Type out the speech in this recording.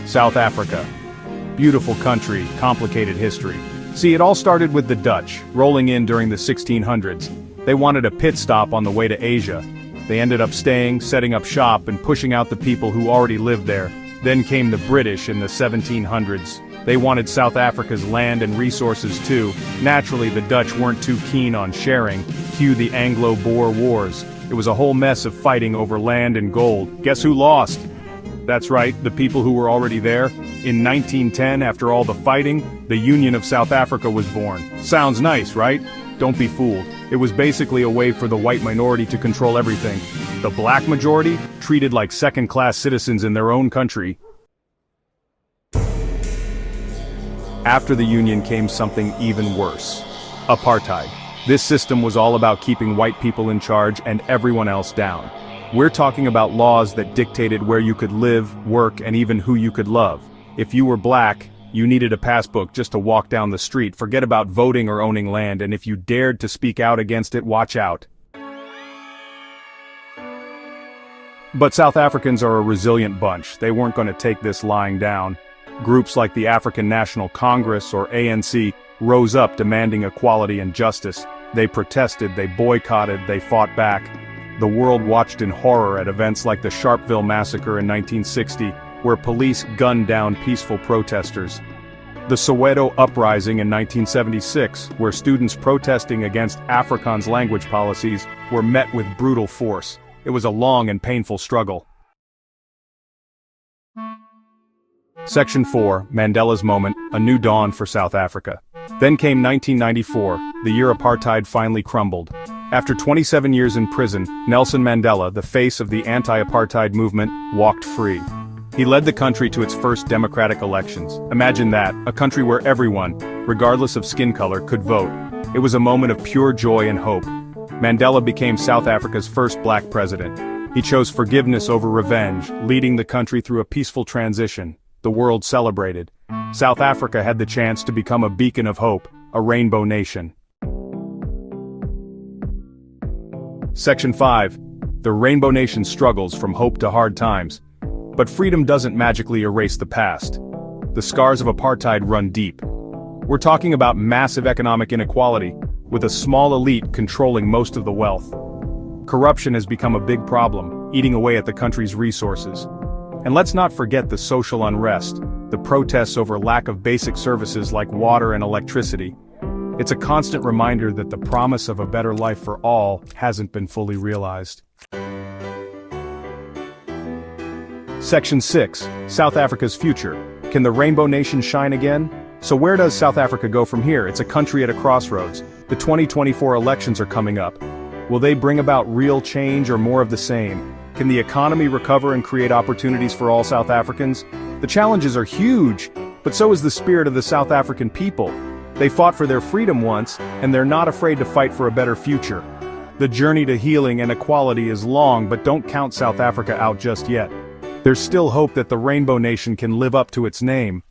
South Africa. Beautiful country, complicated history. See, it all started with the Dutch, rolling in during the 1600s. They wanted a pit stop on the way to Asia. They ended up staying, setting up shop, and pushing out the people who already lived there. Then came the British in the 1700s. They wanted South Africa's land and resources too. Naturally, the Dutch weren't too keen on sharing. Cue the Anglo-Boer Wars. It was a whole mess of fighting over land and gold. Guess who lost? That's right, the people who were already there. In 1910, after all the fighting, the Union of South Africa was born. Sounds nice, right? Don't be fooled. It was basically a way for the white minority to control everything. The black majority, treated like second-class citizens in their own country. After the Union came something even worse. Apartheid. This system was all about keeping white people in charge and everyone else down. We're talking about laws that dictated where you could live, work, and even who you could love. If you were black, you needed a passbook just to walk down the street. Forget about voting or owning land, and if you dared to speak out against it, watch out. But South Africans are a resilient bunch. They weren't going to take this lying down. Groups like the African National Congress, or ANC, rose up demanding equality and justice. They protested, they boycotted, they fought back. The world watched in horror at events like the Sharpeville Massacre in 1960, where police gunned down peaceful protesters. The Soweto Uprising in 1976, where students protesting against Afrikaans language policies were met with brutal force. It was a long and painful struggle. Section 4, Mandela's Moment, a new dawn for South Africa. Then came 1994, the year apartheid finally crumbled. After 27 years in prison, Nelson Mandela, the face of the anti-apartheid movement, walked free. He led the country to its first democratic elections. Imagine that, a country where everyone, regardless of skin color, could vote. It was a moment of pure joy and hope. Mandela became South Africa's first black president. He chose forgiveness over revenge, leading the country through a peaceful transition. The world celebrated. South Africa had the chance to become a beacon of hope, a rainbow nation. Section 5. The Rainbow Nation struggles from hope to hard times. But freedom doesn't magically erase the past. The scars of apartheid run deep. We're talking about massive economic inequality, with a small elite controlling most of the wealth. Corruption has become a big problem, eating away at the country's resources. And let's not forget the social unrest, the protests over lack of basic services like water and electricity. It's a constant reminder that the promise of a better life for all hasn't been fully realized. Section 6, South Africa's future. Can the Rainbow Nation shine again? So where does South Africa go from here? It's a country at a crossroads. The 2024 elections are coming up. Will they bring about real change or more of the same? Can the economy recover and create opportunities for all South Africans? The challenges are huge, but so is the spirit of the South African people. They fought for their freedom once, and they're not afraid to fight for a better future. The journey to healing and equality is long, but don't count South Africa out just yet. There's still hope that the Rainbow Nation can live up to its name.